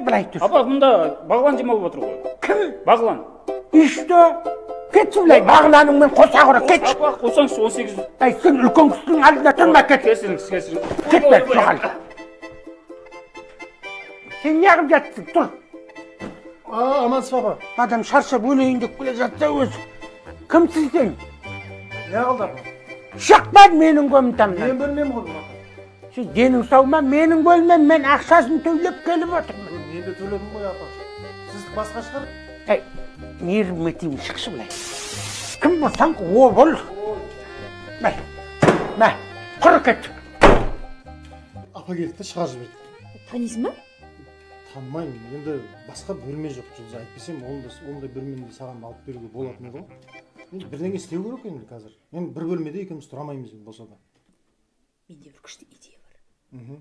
Былай тұр. Апа, мұнда бағлан демалып отыр ғой. Кім? Бағлан. Үшті. Кетші былай, бағланыңмен қоса құра, кетші. Апа, қосаңыз 18. Әй, сен үлкен кісінің алдында тұрма, кет. Кесіріңіз. Кетпе, соғал. Сен неғып жатсың, тұр. Амансыз папа. Адам шаршап өлейін деп келе жатса өзі. Кімсіз сен? Не қалды апа? Шықпады менің көмітамнан. Мен бөлмем ғой апа. Сіз денің сау ма? Менің бөлмем, мен ақшасын төлеп келіп отырмын. Мен де төледім ғой апа. Сіздік басқа шығар? Әй, нерім етейін, шықшы былай. Кім болсаң, о бол. Мә, құр кет. Апа келді, шығар жіберді. Танисың ба? Танымаймын, енді басқа бөлме жоқ, жұлдыз айтпесем, ондай бөлмені саған алып беруге болатын еді ғой. Енді бірдеңе істеу керек енді қазір. Енді бір бөлмеде екеуміз тұра алмаймыз енді болса да. Менде бір күшті идея бар.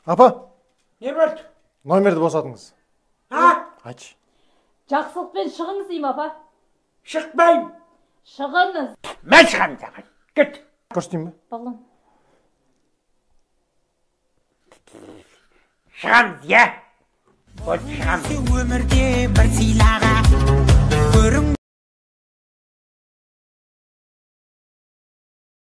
Апа, Не болды? номерді босатыңыз. Айтшы. Жақсылықпен шығыңыз деймін, апа. Шықпайым. Шығыңыз. Мен шығам саған. Кет. Көрсетейін бе? Бағлан. Шығамыз, я. Шығамыз. Өмірде бір сыйлаға көрің